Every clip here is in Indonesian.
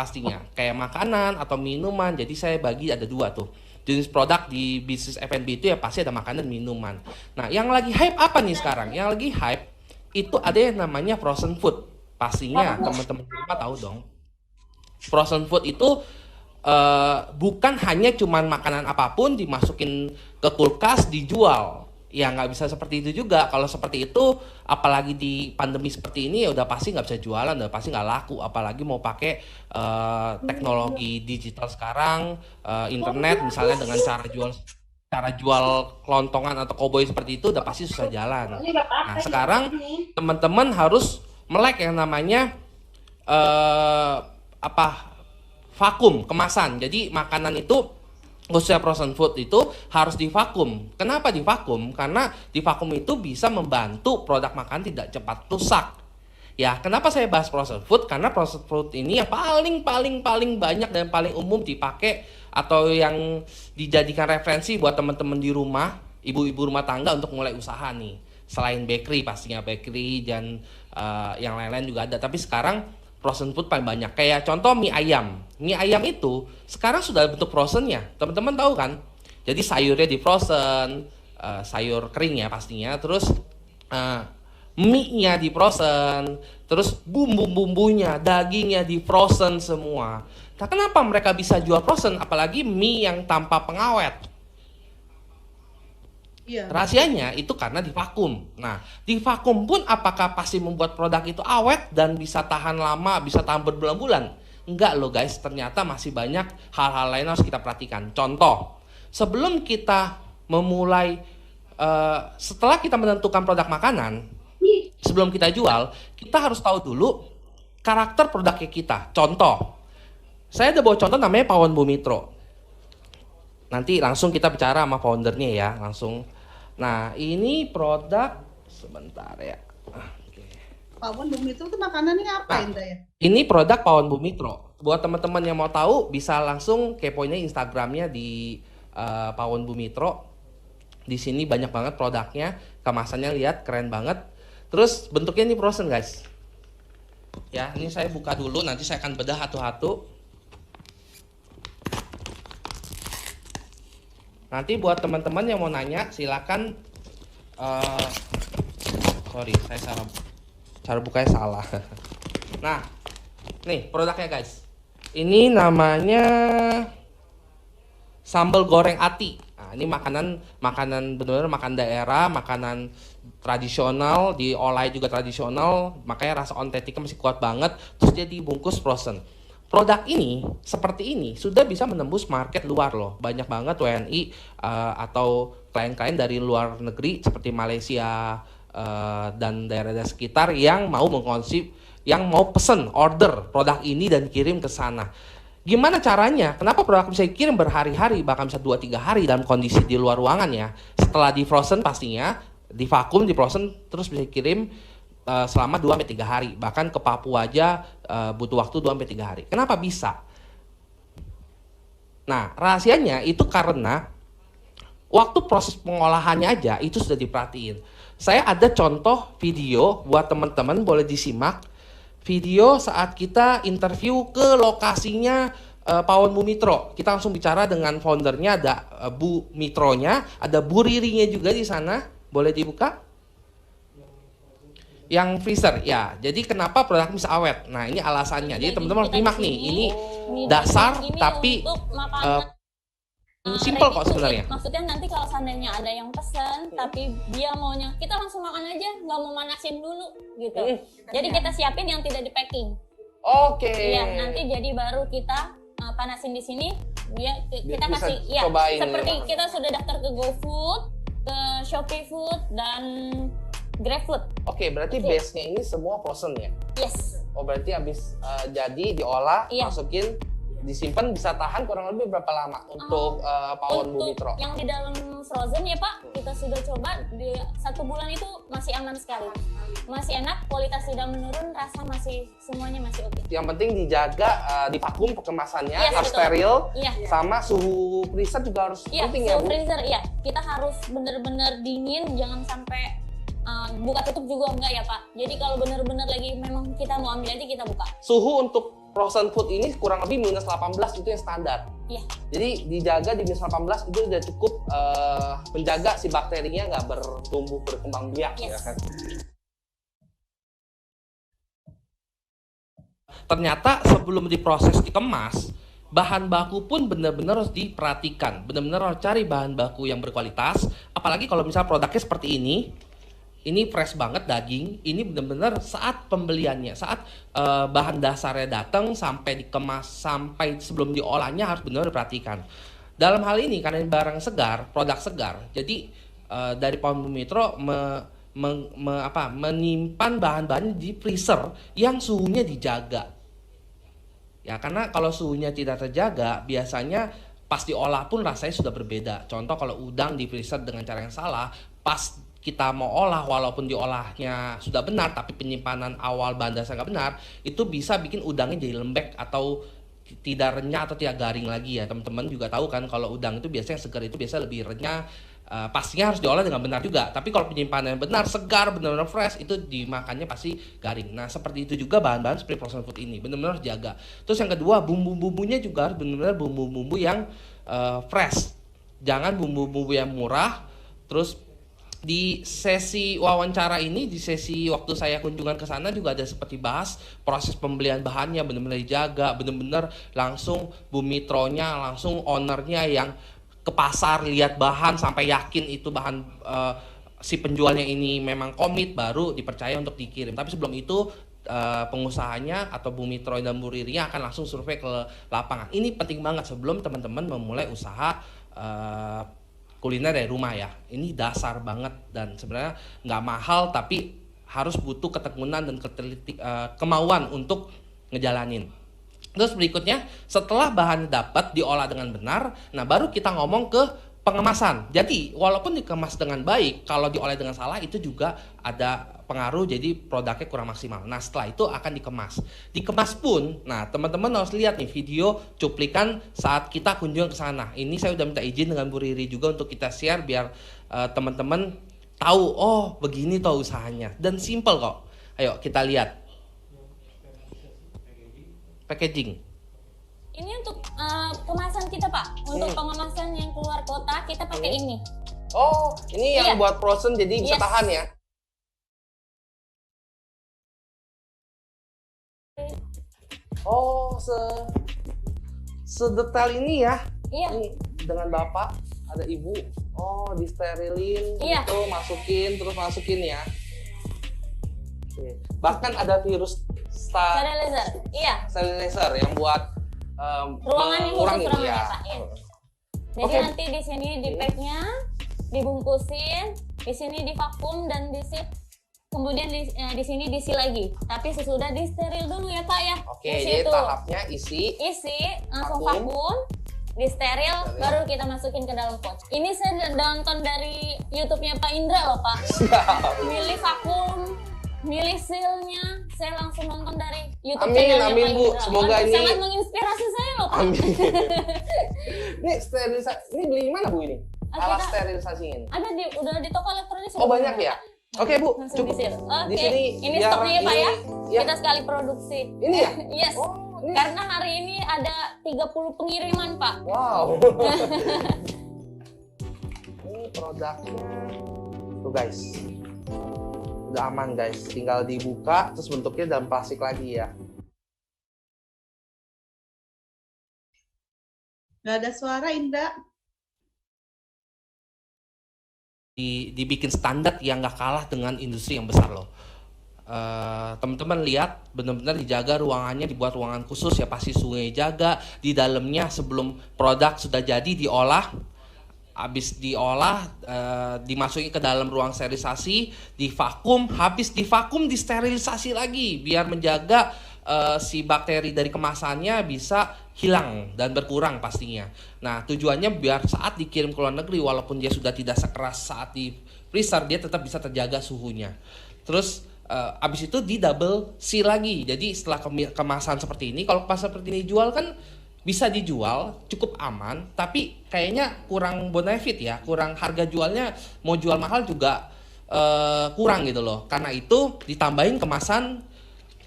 pastinya, kayak makanan atau minuman. Jadi saya bagi ada dua tuh. Jenis produk di bisnis F&B itu ya pasti ada makanan minuman. Nah, yang lagi hype apa nih sekarang? Yang lagi hype itu ada yang namanya frozen food. Pastinya teman-teman di rumah tahu dong. Frozen food itu bukan hanya cuman makanan apapun dimasukin ke kulkas dijual. Ya nggak bisa seperti itu juga. Kalau seperti itu, apalagi di pandemi seperti ini ya udah pasti nggak bisa jualan, udah pasti nggak laku. Apalagi mau pakai teknologi digital sekarang, internet misalnya dengan cara jual kelontongan atau koboi seperti itu udah pasti susah jalan. Nah sekarang teman-teman harus melek yang namanya apa vakum kemasan. Jadi makanan itu khususnya frozen food itu harus divakum. Kenapa divakum? Karena divakum itu bisa membantu produk makanan tidak cepat rusak. Ya, kenapa saya bahas frozen food? Karena frozen food ini yang paling banyak dan paling umum dipakai atau yang dijadikan referensi buat teman-teman di rumah, ibu-ibu rumah tangga untuk mulai usaha nih. Selain bakery pastinya bakery dan yang lain-lain juga ada. Tapi sekarang frozen food paling banyak. Kayak contoh mie ayam. Mie ayam itu sekarang sudah bentuk frozennya. Teman-teman tahu kan? Jadi sayurnya di frozen, sayur kering ya pastinya. Terus mie-nya di frozen, terus bumbu-bumbunya, dagingnya di frozen semua. Nah, kenapa mereka bisa jual frozen? Apalagi mie yang tanpa pengawet. Iya. Rahasianya itu karena divakum. Nah, divakum pun apakah pasti membuat produk itu awet dan bisa tahan lama, bisa tahan berbulan-bulan? Enggak loh guys, ternyata masih banyak hal-hal lain yang harus kita perhatikan. Contoh, sebelum kita memulai, setelah kita menentukan produk makanan, sebelum kita jual, kita harus tahu dulu karakter produknya kita. Contoh, saya ada bawa contoh namanya Pawon Bumitro. Nanti langsung kita bicara sama foundernya ya, langsung. Nah, ini produk sebentar ya. Oke. Pawon Bumitro itu makanannya apa Nah, Indra ya? ini produk Pawon Bumitro. Buat teman-teman yang mau tahu bisa langsung kepoinnya Instagramnya di Pawon Bumitro. Di sini banyak banget produknya, kemasannya lihat keren banget. Terus bentuknya ini frozen guys. Ya, ini saya buka dulu, nanti saya akan bedah satu-satu. Nanti buat teman-teman yang mau nanya silakan. Sorry, saya cara bukanya salah. Nah, nih produknya guys. Ini namanya sambal goreng ati. Nah, ini makanan benar-benar makan daerah, makanan tradisional, diolah juga tradisional, makanya rasa otentiknya masih kuat banget. Terus dia dibungkus frozen. Produk ini seperti ini sudah bisa menembus market luar loh. Banyak banget WNI atau klien-klien dari luar negeri seperti Malaysia dan daerah-daerah sekitar yang mau mengkonsep, yang mau pesen order produk ini dan kirim ke sana. Gimana caranya? Kenapa produk bisa dikirim berhari-hari, bahkan bisa 2-3 hari dalam kondisi di luar ruangan ya. Setelah di frozen pastinya, di vakum, di frozen, terus bisa dikirim selama 2-3 hari. Bahkan ke Papua aja butuh waktu 2-3 hari. Kenapa bisa? Nah, rahasianya itu karena waktu proses pengolahannya aja itu sudah diperhatiin. Saya ada contoh video buat teman-teman, boleh disimak. Video saat kita interview ke lokasinya Pawon Bumitro. Kita langsung bicara dengan foundernya, ada Bu Mitronya, ada Bu Ririnya juga di sana. Boleh dibuka? Yang freezer, ya. Jadi kenapa produk bisa awet? Nah, ini alasannya. Jadi teman-teman harus nyimak nih. Ini dasar ini tapi untuk makanan simple ready kok to sebenarnya. eat. Maksudnya nanti kalau seandainya ada yang pesen tapi dia maunya kita langsung makan aja, nggak mau manasin dulu gitu. Jadi kita siapin yang tidak di packing. Oke. Iya, nanti jadi baru kita panasin di sini. Kita bisa kasih ya cobain seperti ya. kita sudah daftar ke GoFood, ke Shopee Food dan GrabFood. Oke, berarti Oke. base-nya ini semua frozen ya? Yes. Oh, berarti habis jadi diolah, Iya. masukin, disimpan bisa tahan kurang lebih berapa lama untuk Pawon Untuk Bumitro? yang di dalam frozen ya Pak, kita sudah coba di 1 bulan itu masih aman sekali, masih enak, kualitas tidak menurun, rasa masih semuanya masih oke. Yang penting dijaga di vakum kemasannya, Yes, harus betul. steril, Iya. sama suhu freezer juga harus Iya, penting ya suhu Bu? freezer iya, kita harus bener-bener dingin, jangan sampai buka tutup juga enggak ya Pak. Jadi kalau bener-bener lagi memang kita mau ambil aja kita buka. Suhu untuk frozen food ini kurang lebih minus 18 itu yang standar. Iya. Jadi dijaga di minus 18 itu udah cukup menjaga si bakterinya nggak bertumbuh berkembang biak ya Yes. kan. Ternyata sebelum diproses dikemas, bahan baku pun benar-benar harus diperhatikan. Benar-benar harus cari bahan baku yang berkualitas. Apalagi kalau misalnya produknya seperti ini fresh banget daging. Ini benar-benar saat pembeliannya, saat bahan dasarnya datang sampai dikemas, sampai sebelum diolahnya harus benar-benar diperhatikan. Dalam hal ini karena ini barang segar, produk segar, jadi dari Pohon Bumitro menyimpan bahan-bahan di freezer yang suhunya dijaga. Ya, karena kalau suhunya tidak terjaga, biasanya pas diolah pun rasanya sudah berbeda. Contoh kalau udang di freezer dengan cara yang salah, pas kita mau olah walaupun diolahnya sudah benar, tapi penyimpanan awal bahan dasar nggak benar, itu bisa bikin udangnya jadi lembek atau tidak renyah atau tidak garing lagi ya. Teman-teman juga tahu kan kalau udang itu biasanya segar itu biasa lebih renyah. Pastinya harus diolah dengan benar juga. Tapi kalau penyimpanan benar, segar, benar-benar fresh, itu dimakannya pasti garing. Nah, seperti itu juga bahan-bahan seperti frozen food ini. Benar-benar harus jaga. Terus yang kedua, bumbu-bumbunya juga harus benar-benar bumbu-bumbu yang fresh. Jangan bumbu-bumbu yang murah. Terus di sesi wawancara ini, di sesi waktu saya kunjungan ke sana juga ada seperti bahas proses pembelian bahannya benar-benar dijaga, benar-benar langsung Bumitronya, langsung ownernya yang ke pasar lihat bahan sampai yakin itu bahan si penjualnya ini memang komit baru dipercaya untuk dikirim. Tapi sebelum itu pengusahanya atau Bumitro dan Bu Riri akan langsung survei ke lapangan. Ini penting banget sebelum teman-teman memulai usaha kuliner dari rumah ya. Ini dasar banget dan sebenarnya nggak mahal tapi harus butuh ketekunan dan kemauan untuk ngejalanin. Terus berikutnya, setelah bahan dapat diolah dengan benar, nah baru kita ngomong ke pengemasan. Jadi, walaupun dikemas dengan baik, kalau diolah dengan salah itu juga ada pengaruh jadi produknya kurang maksimal. Nah, setelah itu akan dikemas. Dikemas pun, nah teman-teman harus lihat nih video cuplikan saat kita kunjung ke sana. Ini saya udah minta izin dengan Bu Riri juga untuk kita share biar teman-teman tahu, oh begini toh usahanya. Dan simple kok. Ayo kita lihat. Packaging. Ini untuk kemasan kita Pak. Untuk pengemasan yang keluar kota kita pakai ini. Oh, ini yang buat frozen jadi bisa tahan ya? Oh, sedetail ini ya? Iya. Ini dengan bapak, ada ibu. Oh, disterilin, Iya. gitu, terus masukin ya. Oke. Bahkan ada virus Sterilizer. Iya. sterilizer yang buat Ruangan yang khusus mengurangi, ruangan ya. ya, Pak. Iya. Jadi Oke. nanti di sini di packnya, dibungkusin, di sini divakum dan kemudian di sini diisi lagi. Tapi sesudah disteril dulu ya Pak ya. Oke, Di jadi situ. tahapnya isi. Langsung Vakum. vakum, disteril, baru kita masukin ke dalam pouch. Ini saya nonton dari YouTube-nya Pak Indra loh Pak. Milih vakum, milih sealnya, saya langsung nonton dari YouTube Amin, channelnya amin, Pak Bu. Indra. Semoga Waduh, ini- sangat menginspirasi saya loh Pak. Amin. Ini sterilisasi, ini beli di mana Bu ini? Alat Kita- sterilisasi ini. Ada udah di toko elektronik. Oh banyak ya? Oke Bu, Langsung cukup. di-seal. Oke, Di sini ini biar stoknya ya Pak ya. ya. Kita sekali produksi. Ini ya? Yes. Oh, ini. Karena hari ini ada 30 pengiriman Pak. Wow. Ini produknya. Tuh guys. Udah aman guys. Tinggal dibuka terus bentuknya dalam plastik lagi ya. Nggak ada suara, Indra. Dibikin standar yang nggak kalah dengan industri yang besar loh. Teman-teman lihat benar-benar dijaga ruangannya, dibuat ruangan khusus ya, pasti sungai jaga di dalamnya. Sebelum produk sudah jadi diolah, habis diolah dimasukin ke dalam ruang sterilisasi, divakum, habis divakum disterilisasi lagi biar menjaga si bakteri dari kemasannya bisa hilang dan berkurang pastinya. Nah, tujuannya biar saat dikirim ke luar negeri walaupun dia sudah tidak sekeras saat di freezer, dia tetap bisa terjaga suhunya. Terus abis itu di double seal lagi. Jadi setelah kemasan seperti ini, kalau kemasan seperti ini dijual kan bisa dijual cukup aman, tapi kayaknya kurang bonafit ya, kurang harga jualnya, mau jual mahal juga kurang gitu loh. Karena itu ditambahin kemasan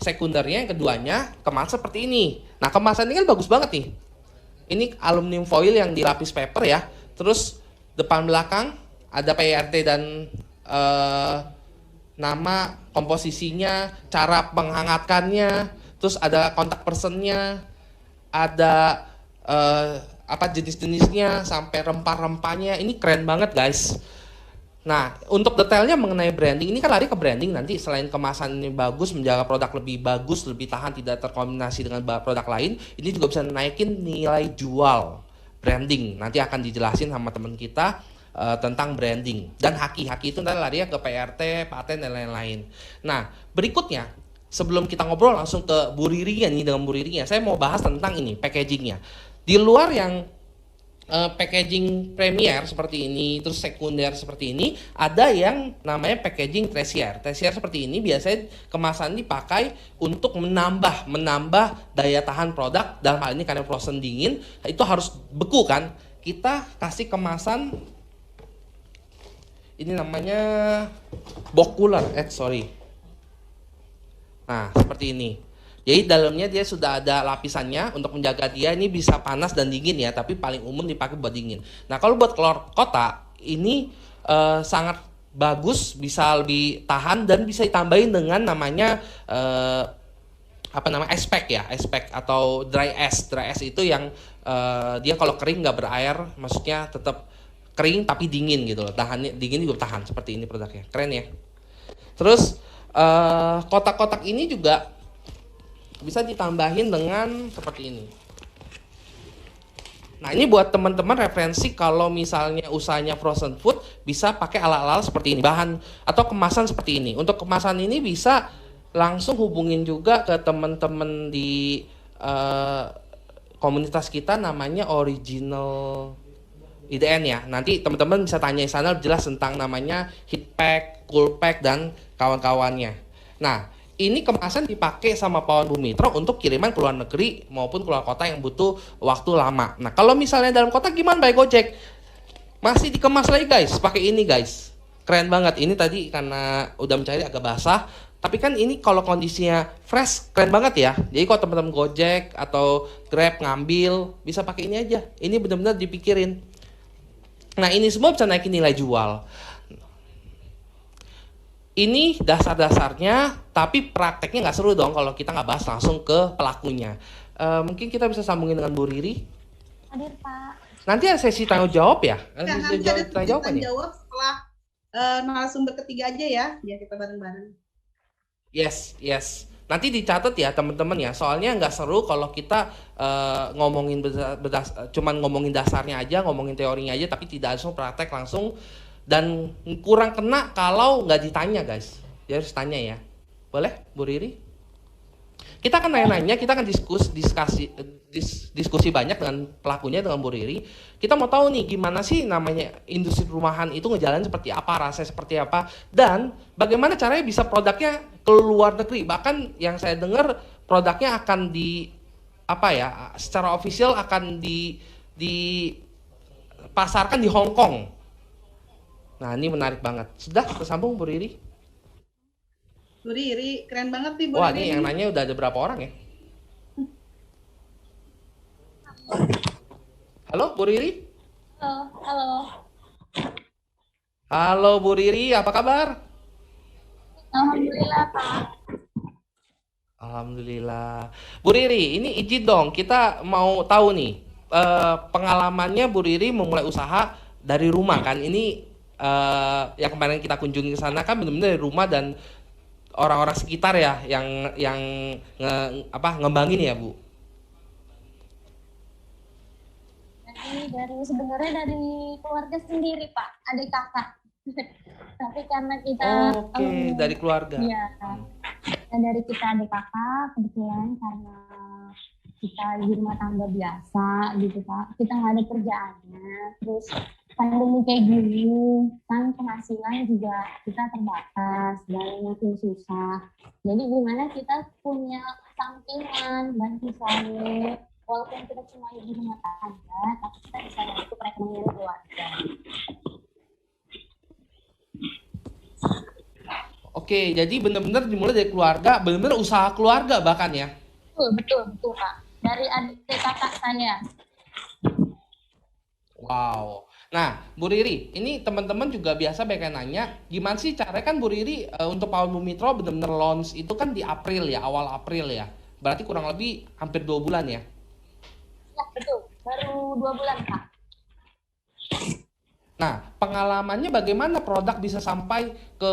sekundernya yang keduanya kemasan seperti ini. Nah kemasan ini kan bagus banget nih. Ini aluminium foil yang dilapis paper ya. Terus depan belakang ada PRT dan nama, komposisinya, cara menghangatkannya, terus ada kontak personnya, ada apa jenis-jenisnya sampai rempah-rempahnya. Ini keren banget guys. Nah, untuk detailnya mengenai branding, ini kan lari ke branding nanti. Selain kemasan ini bagus, menjaga produk lebih bagus, lebih tahan, tidak terkombinasi dengan produk lain, ini juga bisa naikin nilai jual branding. Nanti akan dijelasin sama teman kita tentang branding. Dan haki itu nanti larinya ke PRT, paten, dan lain-lain. Nah, berikutnya, sebelum kita ngobrol langsung ke Bu Ririnya nih, dengan Bu Ririnya, saya mau bahas tentang ini, packagingnya. Di luar yang packaging premier seperti ini, terus sekunder seperti ini, ada yang namanya packaging tersier. Tersier seperti ini biasanya kemasan dipakai untuk menambah daya tahan produk. Dalam hal ini karena frozen dingin, itu harus beku kan. Kita kasih kemasan, ini namanya box cooler, Nah, seperti ini. Jadi dalamnya dia sudah ada lapisannya untuk menjaga dia ini bisa panas dan dingin ya, tapi paling umum dipakai buat dingin. Nah kalau buat keluar kota ini sangat bagus, bisa lebih tahan dan bisa ditambahin dengan namanya apa namanya ice pack ya, ice pack atau dry ice. Dry ice itu yang dia kalau kering nggak berair, maksudnya tetap kering tapi dingin gitu loh. Tahannya dingin juga tahan, seperti ini produknya. Keren ya. Terus kotak-kotak ini juga bisa ditambahin dengan seperti ini. Nah ini buat teman-teman referensi kalau misalnya usahanya frozen food bisa pakai alat-alat seperti ini, bahan atau kemasan seperti ini. Untuk kemasan ini bisa langsung hubungin juga ke teman-teman di komunitas kita namanya Original IDN ya. Nanti teman-teman bisa tanya di sana jelas tentang namanya heat pack, cool pack dan kawan-kawannya. Nah ini kemasan dipakai sama Pawan Bumitro untuk kiriman ke luar negeri maupun keluar kota yang butuh waktu lama. Nah kalau misalnya dalam kota gimana by Gojek? Masih dikemas lagi guys, pakai ini guys. Keren banget, ini tadi karena udah mencari agak basah. Tapi kan ini kalau kondisinya fresh, keren banget ya. Jadi kalau teman-teman Gojek atau Grab ngambil, bisa pakai ini aja. Ini benar-benar dipikirin. Nah ini semua bisa naikin nilai jual. Ini dasar-dasarnya, tapi prakteknya nggak seru dong kalau kita nggak bahas langsung ke pelakunya. Mungkin kita bisa sambungin dengan Bu Riri. Hadir Pak. Nanti ada sesi tanya jawab ya? Ya, nanti ada tanya jawab setelah narasumber ketiga aja ya, biar kita bareng-bareng. Yes. Nanti dicatat ya teman-teman ya. Soalnya nggak seru kalau kita ngomongin cuman ngomongin dasarnya aja, ngomongin teorinya aja, tapi tidak langsung praktek langsung. Dan kurang kena kalau nggak ditanya guys. Ya harus tanya ya. Boleh Bu Riri? Kita akan nanya-nanya, kita akan diskusi banyak dengan pelakunya, dengan Bu Riri. Kita mau tahu nih gimana sih namanya industri rumahan itu ngejalan seperti apa, rasanya seperti apa, dan bagaimana caranya bisa produknya ke luar negeri. Bahkan yang saya dengar produknya akan secara official akan dipasarkan di Hong Kong. Nah ini menarik banget. Sudah tersambung Bu Riri? Bu Riri, keren banget nih Bu Riri. Wah ini yang nanya udah ada berapa orang ya? Halo Bu Riri? Halo. Halo Bu Riri, apa kabar? Alhamdulillah Pak. Alhamdulillah. Bu Riri, ini izin dong, kita mau tahu nih pengalamannya Bu Riri memulai usaha dari rumah kan? Ini yang kemarin kita kunjungi ke sana kan benar-benar dari rumah dan orang-orang sekitar ya yang ngembangin ya Bu. Sebenarnya dari keluarga sendiri Pak, adik kakak. Tapi karena kita dari keluarga. Iya. Dan dari kita adik kakak kebetulan karena kita di rumah tangga biasa gitu Pak, kita nggak ada kerjaannya, terus pandemi kayak gini kan penghasilan juga kita terbatas dan makin susah. Jadi gimana kita punya sampingan bantu suami, walaupun kita cuma di rumah tangga, tapi kita bisa bantu perekonomian keluarga. Oke, jadi benar-benar dimulai dari keluarga, benar-benar usaha keluarga bahkan ya. Betul Pak. Dari adik kakak saya. Wow. Nah, Bu Riri, ini teman-teman juga biasa banyak yang nanya, gimana sih caranya kan Bu Riri untuk Pawan Bumitro benar-benar launch itu kan di April ya, awal April ya. Berarti kurang lebih hampir 2 bulan ya. Ya, betul. Baru 2 bulan, Pak. Nah, pengalamannya bagaimana produk bisa sampai ke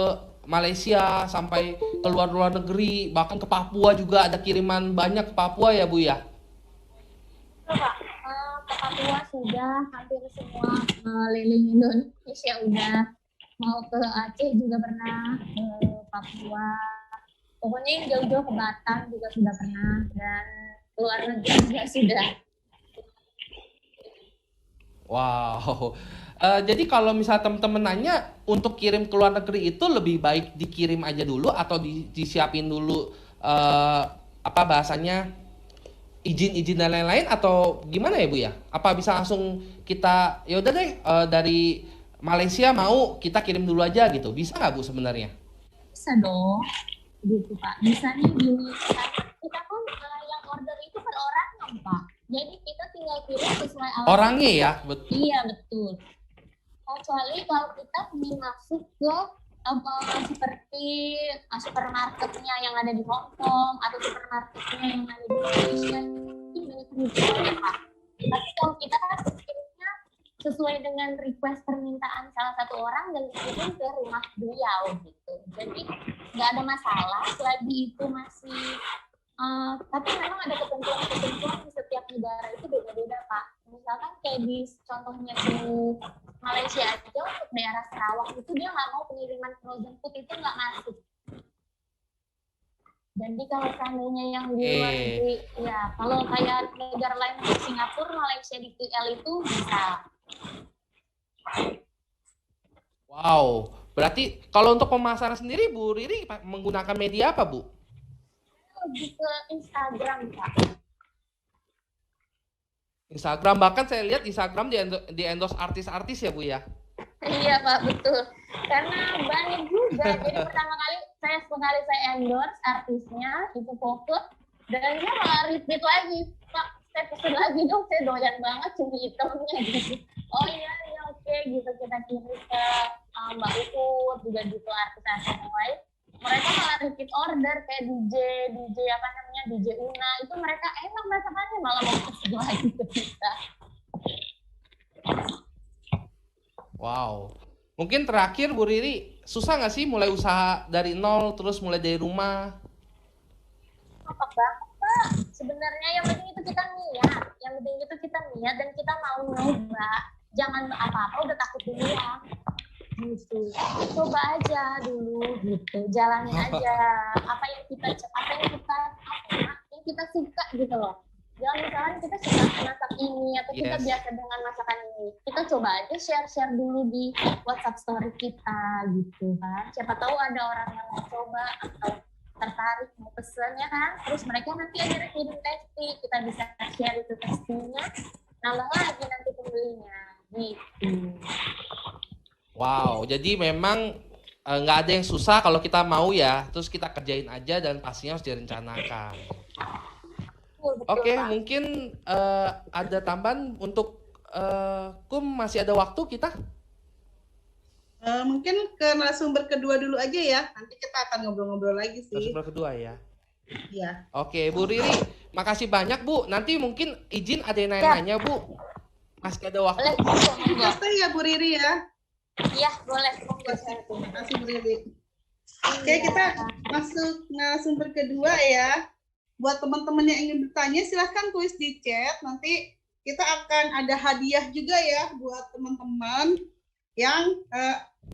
Malaysia, sampai ke luar negeri, bahkan ke Papua juga ada kiriman banyak ke Papua ya Bu ya? Betul, Pak. Ke Papua sudah, hampir semua keliling Indonesia udah. Mau ke Aceh juga pernah, ke Papua. Pokoknya yang jauh-jauh ke Batam juga sudah pernah, dan luar negeri juga sudah. Wow. Jadi kalau misalnya teman-teman nanya untuk kirim ke luar negeri itu lebih baik dikirim aja dulu atau disiapin dulu apa bahasanya izin-izin dan lain-lain atau gimana ya Bu ya? Apa bisa langsung kita ya udah deh dari Malaysia mau kita kirim dulu aja gitu? Bisa nggak Bu sebenarnya? Bisa dong, gitu Pak. Misalnya gini, kita kan yang order itu per orang kan Pak. Jadi kita tinggal kirim sesuai alamat. Orangnya ya, betul. Iya betul. Kecuali kalau kita ingin masuk ke seperti supermarketnya yang ada di Hong Kong atau supermarketnya yang ada di Indonesia, itu banyak kebutuhan Pak. Tapi kalau kita kan kirimnya sesuai dengan request permintaan salah satu orang dan dikirim ke rumah beliau gitu. Jadi nggak ada masalah selagi itu masih tapi memang ada ketentuan-ketentuan di setiap negara itu beda-beda Pak. Misalkan kayak di contohnya di Malaysia aja untuk daerah Sarawak itu dia nggak mau pengiriman frozen food itu nggak masuk. Jadi kalau seandainya yang di luar negeri, ya kalau kayak negara lain di Singapura, Malaysia di KL itu bisa. Wow, berarti kalau untuk pemasaran sendiri Bu Riri menggunakan media apa Bu? Lebih ke Instagram Pak. Instagram, bahkan saya lihat Instagram di endorse artis-artis ya Bu ya? Iya Pak, betul. Karena banyak juga. Jadi pertama kali saya endorse artisnya, itu foto, dan dia malah repeat lagi. Pak, saya pesen lagi dong, saya doyan banget cumi hitamnya gitu. Oh iya oke gitu, kita kirim ke Mbak Uut, juga gitu artis-artis yang lain. Mereka malah repeat order kayak DJ apa namanya, DJ Una, itu mereka enak masakannya, malah mau pesen lagi ke kita. Wow. Mungkin terakhir Bu Riri, susah nggak sih mulai usaha dari nol terus mulai dari rumah? Apa banget Pak? Sebenarnya yang penting itu kita niat. Yang penting itu kita niat dan kita mau nyoba. Jangan apa-apa udah takut duluan. Gitu. Coba aja dulu gitu. Jalani aja. Apa yang kita suka gitu loh. Jangan misalkan kita suka masak ini atau kita biasa dengan masakan ini. Kita coba aja share dulu di WhatsApp story kita gitu kan. Siapa tahu ada orang yang mau coba atau tertarik mau pesen ya kan. Terus mereka nanti akhirnya kirim testing. Kita bisa share itu testingnya. Nambah lagi nanti pembelinya gitu. Wow, jadi memang nggak ada yang susah kalau kita mau ya. Terus kita kerjain aja dan pastinya harus direncanakan. Oke, mungkin ada tambahan untuk Kum, masih ada waktu kita? Mungkin ke narasumber kedua dulu aja ya. Nanti kita akan ngobrol-ngobrol lagi sih. Narasumber kedua ya. Iya. Oke, Bu Riri, makasih banyak Bu. Nanti mungkin izin ada yang nanya-nanya Bu. Masih ada waktu. Boleh ya Bu Riri ya. Iya, boleh. Terima kasih Bu Riri. Oke, kita masuk narasumber kedua ya. Buat teman-teman yang ingin bertanya, silahkan tulis di chat. Nanti kita akan ada hadiah juga ya buat teman-teman yang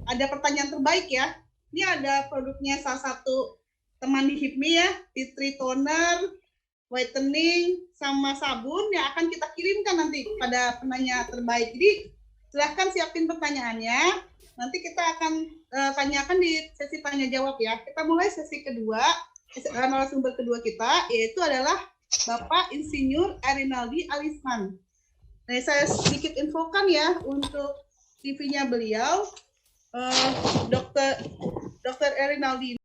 ada pertanyaan terbaik ya. Ini ada produknya salah satu teman di HIPMI ya, tea tree toner, whitening, sama sabun yang akan kita kirimkan nanti pada penanya terbaik. Jadi silahkan siapin pertanyaannya. Nanti kita akan tanyakan di sesi tanya jawab ya. Kita mulai sesi kedua. Narasumber kedua kita yaitu adalah Bapak Insinyur Erinaldi Alisman. Nah, saya sedikit infokan ya untuk CV-nya beliau. Dr. Erinaldi